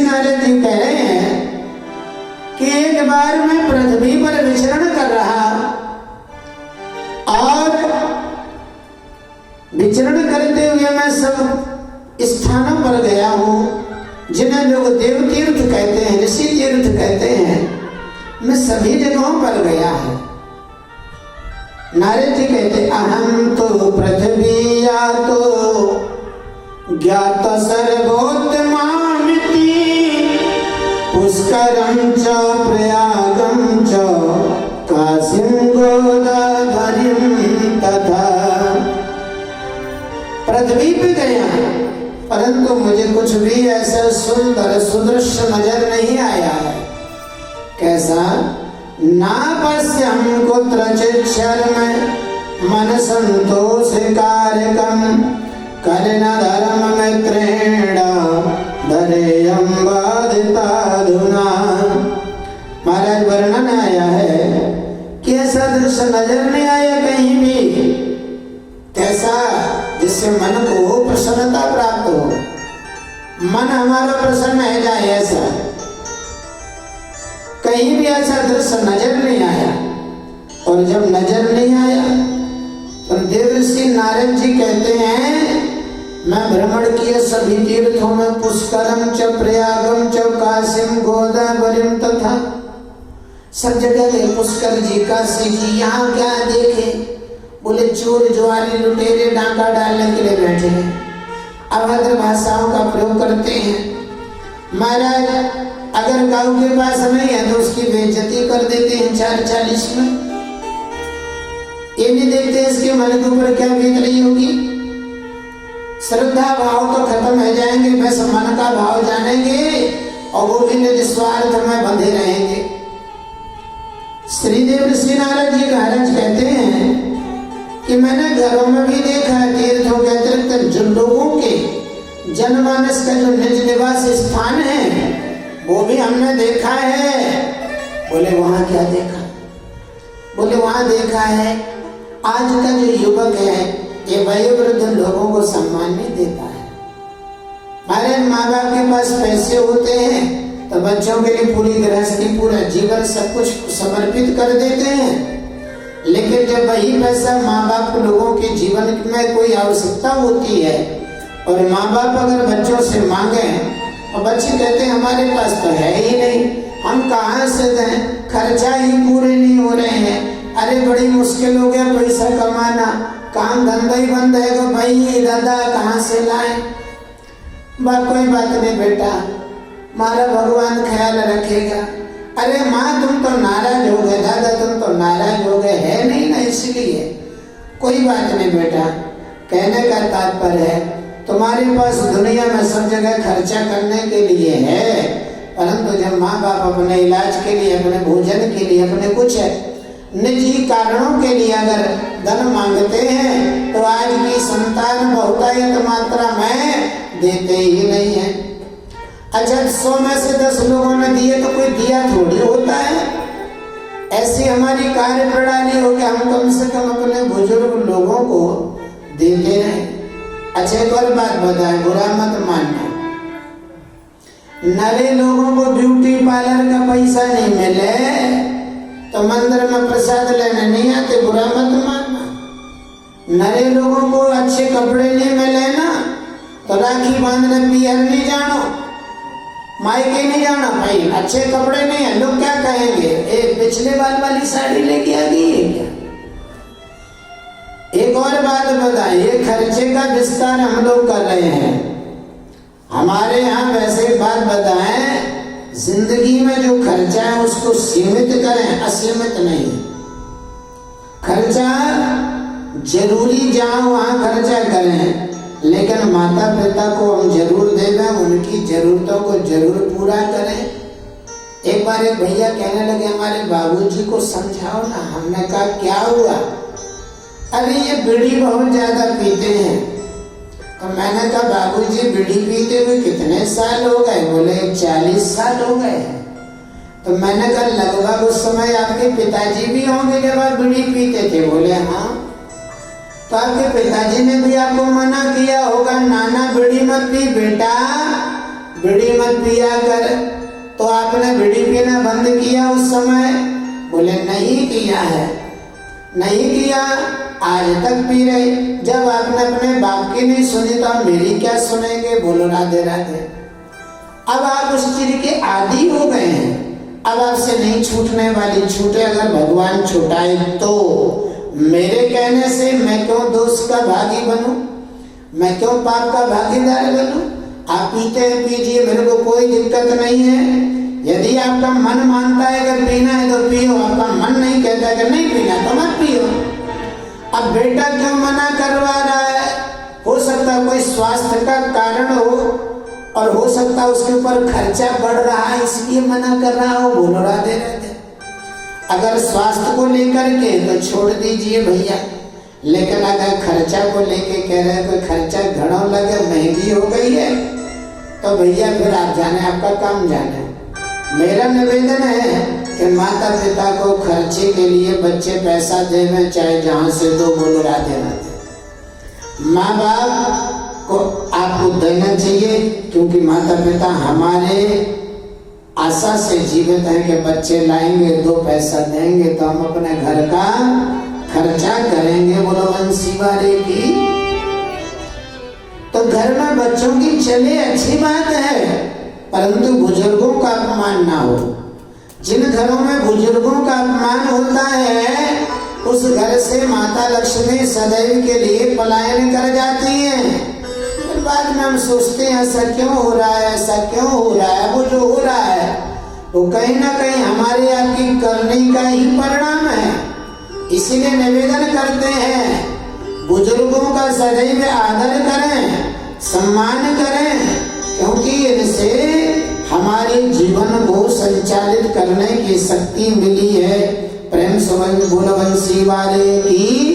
नारद जी कह रहे हैं कि एक बार मैं पृथ्वी पर विचरण कर रहा और विचरण करते हुए मैं सब स्थानों पर गया हूं जिन्हें लोग देव तीर्थ कहते हैं, ऋषि तीर्थ कहते हैं। मैं सभी जगहों पर गया है। नारद जी कहते अहम तो पृथ्वी या तो ज्ञात सर्वोत्तमामिति पुष्करम च प्रयागम च काशीं गोदावरीं तथा। पृथ्वी पे गया परंतु मुझे कुछ भी ऐसा सुंदर सुदृश्य नजर नहीं आया है। कैसा? ना पश्यम कुत्रचित् शर्म मन संतोष कारकम कर्ण धर्म मित्रेण धरेयं बाधिताधुना। महाराज वर्णन आया है कि ऐसा दृश्य नजर नहीं आया कहीं भी। कैसा? जिससे मन को प्रसन्नता प्राप्त हो, मन हमारा प्रसन्न है जाए, ऐसा कहीं भी ऐसा दृश्य नजर नहीं आया। और जब नजर नहीं आया तो देवर्षि नारद जी कहते हैं मैं भ्रमण किए सभी तीर्थों में, पुष्करम च प्रयागम च काशीं गोदावरीं तथा। सब जगह गए, पुष्कर जी, काशी जी, यहाँ क्या देखे? बोले चोर जुआरी लुटेरे डांका डालने के लिए बैठे हैं, अभद्र भाषाओं का प्रयोग करते हैं। महाराज अगर काऊ के पास नहीं है तो उसकी बेइज्जती कर देते हैं 440 में। ये नहीं देखते इसके मन के ऊपर क्या बीत रही होगी। श्रद्धा भाव तो खत्म हो जाएंगे, बस मन का भाव जानेंगे और वो भी निस्वार्थ में बंधे रहेंगे। श्रीदेव ऋषि नारद जी महाराज कहते हैं कि मैंने घरों में भी देखा है, तीर्थों के अतिरिक्त जो लोगों के जनमानस का जो निज निवास स्थान है वो भी हमने देखा है। बोले वहां क्या देखा? बोले वहां देखा है आज का जो युवक है ये वयोवृद्ध लोगों को सम्मान नहीं देता है। हमारे माँ बाप के पास पैसे होते हैं तो बच्चों के लिए पूरी गृहस्थी, पूरा जीवन सब कुछ समर्पित कर देते हैं। लेकिन जब वही पैसा माँ बाप लोगों के जीवन में कोई आवश्यकता होती है और माँ बाप अगर बच्चों से मांगे और बच्चे कहते हैं हमारे पास तो है ही नहीं, हम कहाँ से दें, खर्चा ही पूरे नहीं हो रहे हैं, अरे बड़ी मुश्किल हो गया पैसा कमाना, काम धंधा ही बंद है तो भाई दादा कहाँ से लाए? कोई बात नहीं बेटा, हमारा भगवान ख्याल रखेगा। अरे माँ तुम तो नाराज हो गए, दादा तुम तो नाराज हो गए, है नहीं ना इसलिए कोई बात नहीं बेटा। कहने का तात्पर्य है तुम्हारे पास दुनिया में सब जगह खर्चा करने के लिए है, परंतु जब माँ बाप अपने इलाज के लिए, अपने भोजन के लिए, अपने कुछ निजी कारणों के लिए अगर धन मांगते हैं तो आज की संतान बहुतायत मात्रा में देते ही नहीं है। अच्छा 100 में से 10 लोगों ने दिए तो कोई दिया थोड़ी होता है। ऐसी हमारी कार्य प्रणाली हो कि हम कम से कम अपने बुजुर्ग लोगों को देते रहे। अच्छा एक और बात बताएं, बुरा मत मानना, नरे लोगों को ब्यूटी पार्लर का पैसा नहीं मिले तो मंदिर में प्रसाद लेने नहीं आते, बुरा मत मानना। नरे लोगों को अच्छे कपड़े नहीं मिले ना तो राखी बांधने पियर नहीं जानो, मायके नहीं जाना भाई, अच्छे कपड़े नहीं है, लोग क्या कहेंगे, एक पिछले बाल वाली साड़ी लेके आ गई है क्या? एक और बात बताइए, खर्चे का विस्तार हम लोग कर रहे हैं। हमारे यहाँ वैसे बात बताएं, जिंदगी में जो खर्चा है उसको सीमित करें, असीमित नहीं। खर्चा जरूरी जहाँ वहाँ खर्चा करें, लेकिन माता पिता को हम जरूर देवें, उनकी जरूरतों को जरूर पूरा करें। एक बार एक भैया कहने लगे हमारे बाबूजी को समझाओ ना। हमने कहा क्या हुआ? अरे ये बीड़ी बहुत ज्यादा पीते हैं। तो मैंने कहा बाबूजी बीड़ी पीते हुए कितने साल हो गए? बोले 40 साल हो गए। तो मैंने कहा लगभग उस समय आपके पिताजी भी होंगे जब आप बीड़ी पीते थे? बोले हाँ। तो आपके पिताजी ने भी आपको मना किया होगा, नाना बीड़ी मत पी बेटा, बीड़ी मत पिया कर। तो आपने बीड़ी पीना बंद किया उस समय? बोले नहीं किया है, नहीं किया, आज तक पी रहे। जब आपने अपने बाप की नहीं सुनी तो आप मेरी क्या सुनेंगे? बोलो राधे राधे। अब आप उस चीज के आदी हो गए हैं, अब आपसे नहीं छूटने वाली। छूटे अगर भगवान छुटाए तो मेरे कहने से मैं क्यों दोष का भागी बनूं, मैं क्यों पाप का भागीदार बनूं? आप पीते हैं पीजिए, मेरे को कोई दिक्कत नहीं है। यदि आपका मन मानता है कि पीना है तो पियो, आपका मन नहीं कहता कि नहीं पीना तो मत पियो। अब बेटा क्यों मना करवा रहा है? हो सकता है कोई स्वास्थ्य का कारण हो, और हो सकता है उसके ऊपर खर्चा बढ़ रहा है इसलिए मना कर रहा हो। बोलो राधे राधे। अगर स्वास्थ्य को लेकर के तो छोड़ दीजिए भैया, लेकिन अगर खर्चा को लेके कह रहे हैं कोई खर्चा घड़ों लगे, महंगी हो गई है, तो भैया फिर आप जाने, आपका काम जाने। मेरा निवेदन है कि माता पिता को खर्चे के लिए बच्चे पैसा देवे, चाहे जहां से दो। बोलो राधे राधे। माँ बाप को आपको देना चाहिए, क्योंकि माता पिता हमारे आशा से जीवित है कि बच्चे लाएंगे, दो पैसा देंगे तो हम अपने घर का खर्चा करेंगे। बोलो बंसी वाले की। तो घर में बच्चों की चले अच्छी बात है, परंतु बुजुर्गों का अपमान ना हो। जिन घरों में बुजुर्गों का अपमान होता है उस घर से माता लक्ष्मी सदैव के लिए पलायन कर जाती है। फिर बाद में हम सोचते हैं ऐसा क्यों हो रहा है, ऐसा क्यों हो रहा है। वो जो हो रहा है वो कहीं ना कहीं हमारे आपकी करने का ही परिणाम है। इसीलिए निवेदन करते हैं बुजुर्गों का सदैव आदर करें, सम्मान करें, क्योंकि इनसे हमारे जीवन को संचालित करने की शक्ति मिली है। प्रेम से बोलो बंसी वाले की।